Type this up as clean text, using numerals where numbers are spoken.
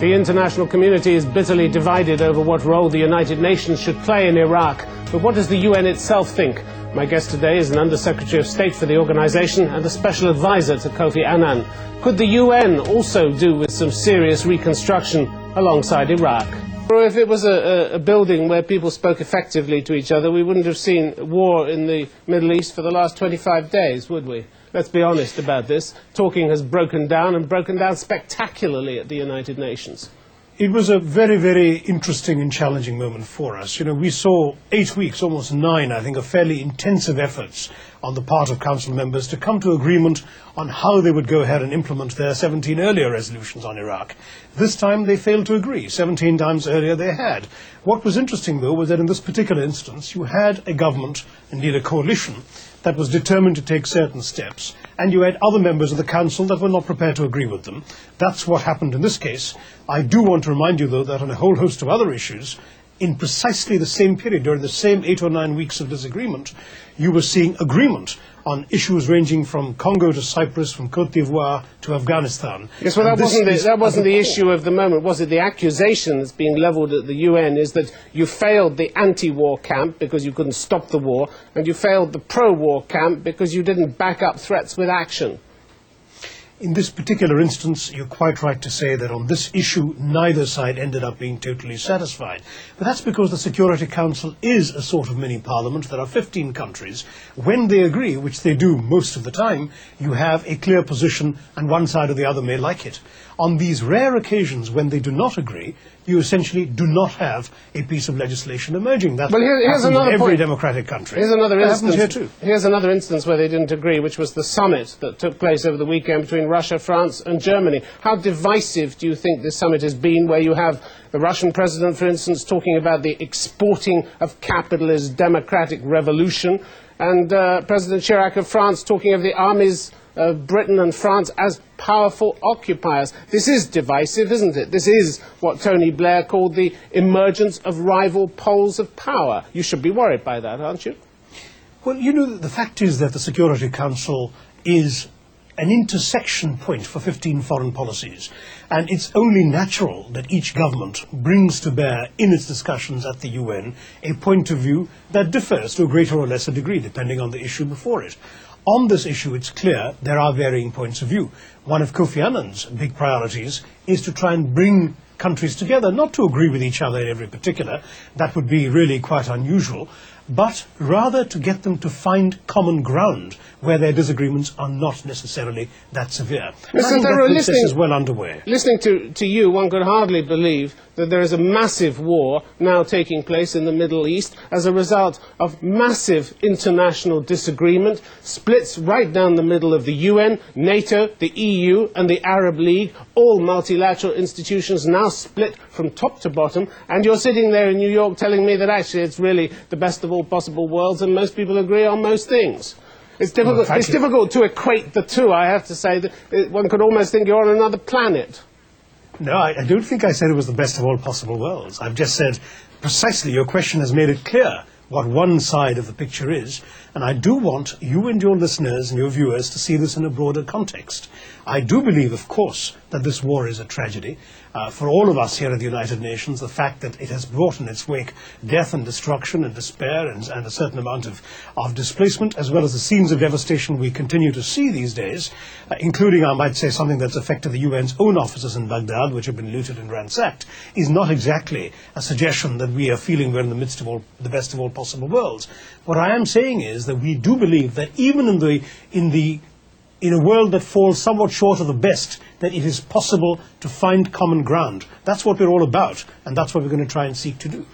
The international community is bitterly divided over what role the United Nations should play in Iraq. But what does the UN itself think? My guest today is an Under-Secretary of State for the organisation and a Special Advisor to Kofi Annan. Could the UN also do with some serious reconstruction alongside Iraq? Or if it was a building where people spoke effectively to each other, we wouldn't have seen war in the Middle East for the last 25 days, would we? Let's be honest about this. Talking has broken down, and broken down spectacularly at the United Nations. It was a very, very interesting and challenging moment for us. You know, we saw 8 weeks, almost 9, I think, of fairly intensive efforts on the part of Council members to come to agreement on how they would go ahead and implement their 17 earlier resolutions on Iraq. This time they failed to agree. 17 times earlier they had. What was interesting, though, was that in this particular instance you had a government, indeed a coalition, that was determined to take certain steps, and you had other members of the Council that were not prepared to agree with them. That's what happened in this case. I do want to remind you, though, that on a whole host of other issues, in precisely the same period, during the same 8 or 9 weeks of disagreement, you were seeing agreement on issues ranging from Congo to Cyprus, from Côte d'Ivoire to Afghanistan. Yes, well, that wasn't the issue of the moment, was it? The accusation that's being levelled at the UN is that you failed the anti-war camp because you couldn't stop the war, and you failed the pro-war camp because you didn't back up threats with action. In this particular instance, you're quite right to say that on this issue, neither side ended up being totally satisfied. But that's because the Security Council is a sort of mini-parliament. There are 15 countries. When they agree, which they do most of the time, you have a clear position, and one side or the other may like it. On these rare occasions when they do not agree, you essentially do not have a piece of legislation emerging. That happens in every democratic country. Here's another instance. Here too. Here's another instance where they didn't agree, which was the summit that took place over the weekend between Russia, France and Germany. How divisive do you think this summit has been, where you have the Russian president, for instance, talking about the exporting of capitalist democratic revolution, and President Chirac of France talking of the armies of Britain and France as powerful occupiers? This is divisive, isn't it? This is what Tony Blair called the emergence of rival poles of power. You should be worried by that, aren't you? Well, you know, the fact is that the Security Council is an intersection point for 15 foreign policies, and it's only natural that each government brings to bear in its discussions at the UN a point of view that differs to a greater or lesser degree depending on the issue before it. On this issue, it's clear there are varying points of view. One of Kofi Annan's big priorities is to try and bring countries together, not to agree with each other in every particular, that would be really quite unusual, but rather to get them to find common ground where their disagreements are not necessarily that severe. Mr. Thurrow, this is well underway. Listening to you, one could hardly believe that there is a massive war now taking place in the Middle East as a result of massive international disagreement, splits right down the middle of the UN, NATO, the EU and the Arab League, all multilateral institutions now split from top to bottom, and you're sitting there in New York telling me that actually it's really the best of all possible worlds and most people agree on most things. It's difficult, it's difficult to equate the two, I have to say. That one could almost think you're on another planet. No, I don't think I said it was the best of all possible worlds. I've just said precisely your question has made it clear what one side of the picture is, and I do want you and your listeners and your viewers to see this in a broader context. I do believe, of course, that this war is a tragedy. For all of us here at the United Nations, the fact that it has brought in its wake death and destruction and despair and a certain amount of displacement, as well as the scenes of devastation we continue to see these days, including, I might say, something that's affected the UN's own offices in Baghdad, which have been looted and ransacked, is not exactly a suggestion that we are feeling we're in the midst of the best of all possible worlds. What I am saying is that we do believe that even in a world that falls somewhat short of the best, that it is possible to find common ground. That's what we're all about, and that's what we're going to try and seek to do.